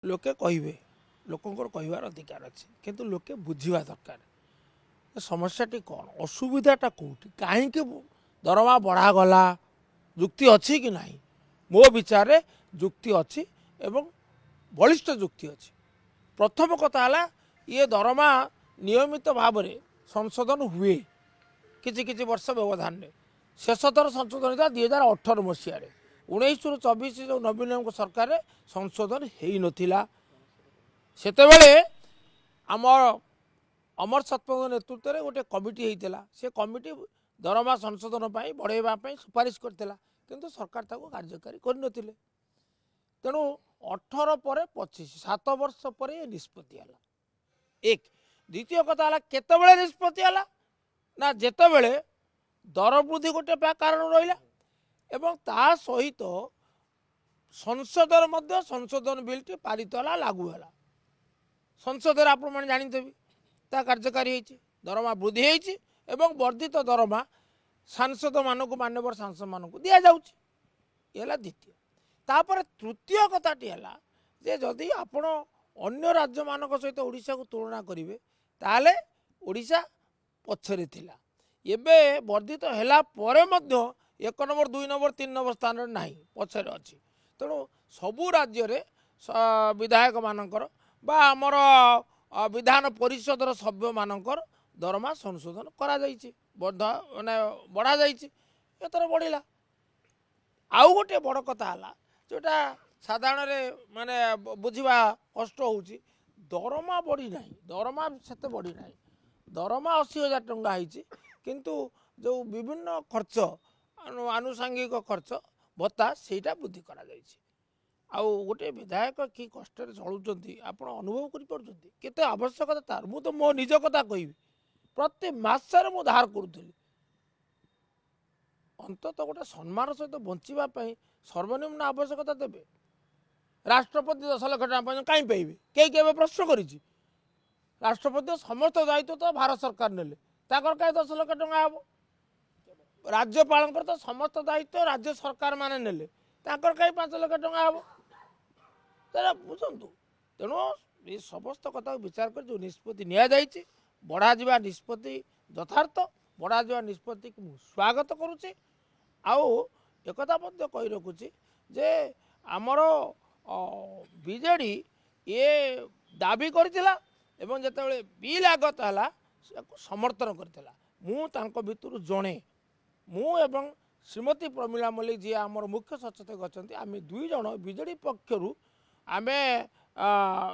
लोके कहे लोकंर कहबार अधिकार अच्छे किंतु लोके बुझा दरकार समस्याटी कौन असुविधाटा कौटी कहीं दरमा बढ़ागला जुक्ति अच्छी कि ना मो विचार जुक्ति अच्छी एवं बलिष्ठ जुक्ति अच्छी। प्रथम कथा है ये दरमा नियमित भाव में संशोधन हुए किसी वर्ष व्यवधान में शेष थर संशोधन था 2018 मसीह 19 रु 24 जो नवीन सरकार संशोधन हो नाला सेतेबेले आमर अमर सतपथ नेतृत्व में गोटे कमिटी होता से कमिटी दरमा संशोधन बढ़ावा सुपारिश करथिला किंतु सरकार ताको कार्यकारी करनथिले तेणु 18 पर 25 7 वर्ष पर ये निष्पत्ति है एक द्वितीय कथा है केतबेले निष्पत्ति है ना जेतेबेले दर वृद्धि गोटे कारण रहा एवं ता सहित संसद संशोधन बिलटी पारित है लागू है संसद आपण जानते ता कार्यकारी होती दरमा वृद्धि होती एवं वर्धित दरमा सांसद मानक मान्यवर सांसद मानक दि जाऊँगी ये द्वितीय तापर तृतीय कथाटी है जे जदि आपण अन्य राज्य मानक सहित ओडिशा को तुलना करेंगे ताले ओडिशा पछरे थिला एबे वर्धित हैला परे मध्य 1 नंबर 2 नंबर 3 नंबर स्थान ना पछरे अच्छी तेणु सबू राज्य रे विधायक मानकर बा आमर विधान परिषदर सभ्य मानकर दरमा संशोधन करा जाइछि माने बढ़ा जाइछि एतर बढ़िला। आउ गोटे बड़ कथा है जोटा साधारण माने बुझा कष्ट होउछि दरमा बढ़ी ना दरमा सेते बढ़ी ना दरमा 80,000 टंका होइछि किंतु जो विभिन्न खर्च आनुषंगिक खर्च भत्ता सेटा वृद्धि करा जाइछि। आउ गोटे विधायक कि कष्ट चलुंट आप अनुभव करते आवश्यकता तार मु तो मो निज कथा कहि प्रति मासर मु धार करुली अंततः गोटे सम्मान सहित बचापी सर्वनिम्न आवश्यकता देवे राष्ट्रपति 10 लाख टका कहीं पाइबे कई प्रश्न कर राष्ट्रपति समस्त दायित्व तो भारत सरकार नेले ताकर कहीं 10 लाख टका हम राज्यपाल तो समस्त दायित्व राज्य सरकार माने नेले ताकर कहीं 5 लाख टका हम तेरा बुझंतु तेणु ये समस्त कथा विचार कर जो निष्पत्ति नि बढ़ा जा निष्पत्ति यथार्थ बढ़ा जा निष्पत्ति को स्वागत करुचे आउ एकता कही रखुची जे आमर बीजेडी ये दाबी करथिला एवं जेतेबेले बिल आगत है समर्थन करथिला मु तांको भितरु जणे मु एवं श्रीमती प्रमिला मल्लिक जी आमर मुख्य सचेतक अच्छा आम 2 जन बीजेडी पक्षरु आमे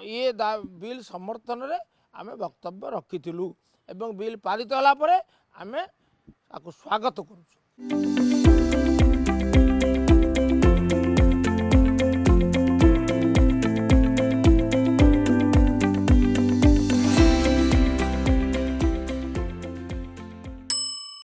ये बिल समर्थन रे आमे वक्तव्य रखिथिलु एवं बिल पारित होला परे आमे ताको स्वागत करूछु।